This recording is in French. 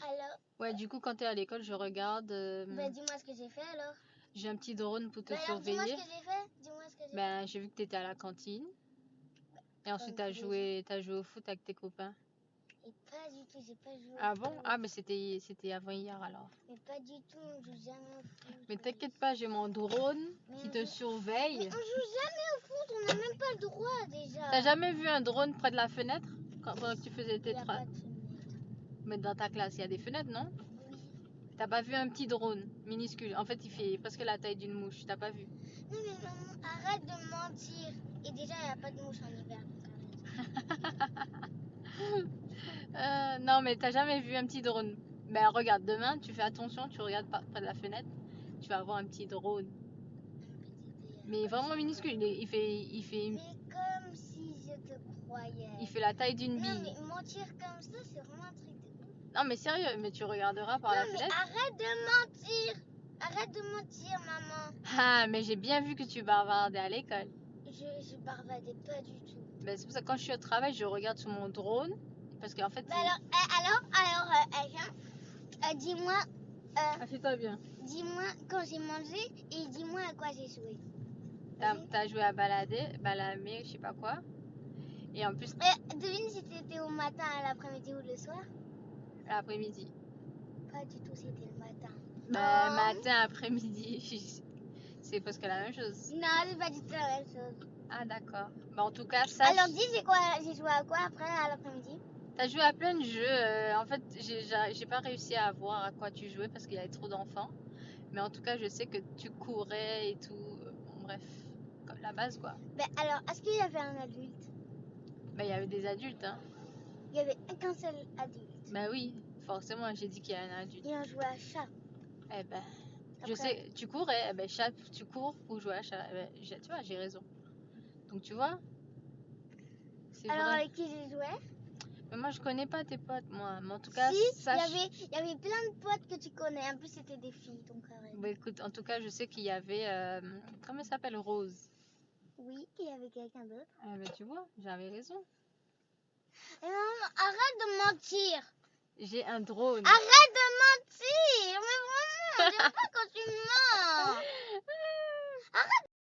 Alors, Ouais, du coup, quand t'es à l'école, je regarde. bah dis-moi ce que j'ai fait alors. J'ai un petit drone pour te Bah alors, dis-moi ce surveiller. que j'ai fait. Dis-moi ce que j'ai fait. Ben, j'ai vu que t'étais à la cantine. Et ensuite, Comme tous les t'as joué au foot avec tes copains. Et pas du tout, j'ai pas joué au Ah bon? foot. Ah, mais c'était avant hier alors. Mais pas du tout, on joue jamais au foot. Mais t'inquiète pas, j'ai mon drone Mais qui on te joue- surveille. Mais on joue jamais au foot, on n'a même pas le droit déjà. T'as jamais vu un drone près de la fenêtre pendant que tu faisais Il tes y a travaux? pas de fenêtre. Mais dans ta classe, il y a des fenêtres, non? Oui. T'as pas vu un petit drone minuscule? En fait, il fait presque la taille d'une mouche. T'as pas vu? Non mais maman, arrête de mentir. Et déjà, il n'y a pas de mouche en hiver. Donc arrête. Non, mais t'as jamais vu un petit drone? Ben regarde, demain, tu fais attention, tu regardes près de la fenêtre, tu vas avoir un petit drone. Mais vraiment minuscule, il fait, Mais comme si je te croyais. il fait la taille d'une Non bille. mais mentir comme ça, c'est vraiment un truc de ouf. Non, mais sérieux, mais tu regarderas par la Non mais fenêtre. arrête de mentir. Arrête de mentir, maman. Ah, mais j'ai bien vu que tu bavardais à l'école. Je barbadais pas du tout. Ben, c'est pour ça que quand je suis au travail, je regarde sur mon drone. Parce qu'en fait, Bah dis-moi, assieds-toi bien. dis-moi quand j'ai mangé et dis-moi à quoi j'ai joué. T'as joué à balamer, je sais pas quoi. Et en plus, Devine si c'était au matin, à l'après-midi ou le soir. l'après-midi. Pas du tout, c'était le matin. Ben, matin, après-midi, c'est presque la même chose. Non, c'est pas du tout la même chose. Ah, d'accord. Ben, en tout cas, ça. Alors dis, j'ai joué à quoi après à l'après-midi? T'as joué à plein de jeux. En fait, j'ai pas réussi à voir à quoi tu jouais parce qu'il y avait trop d'enfants. Mais en tout cas, je sais que tu courais et tout. Bon, bref, comme la base, quoi. Ben alors, est-ce qu'il y avait un adulte? Ben, il y avait des adultes, hein. Il y avait qu'un seul adulte. Ben oui, forcément, j'ai dit qu'il y a un adulte. Et on jouait à chat. Eh ben, je Après- sais, tu courais. Eh ben, chat, tu cours pour jouer à chat. Eh ben, tu vois, j'ai raison. Donc, tu vois, c'est Alors vrai. avec qui j'ai joué? Mais moi, je connais pas tes potes, moi. Mais en tout cas, Si, sache. il y avait plein de potes que tu connais. En plus, c'était des filles, donc arrête. Bah, écoute, en tout cas, je sais qu'il y avait. Comment elle s'appelle? Rose. Oui, il y avait quelqu'un d'autre. Eh ben, tu vois, j'avais raison. Et maman, arrête de mentir. J'ai un drone. Arrête de mentir. Mais vraiment, j'aime pas quand tu mens.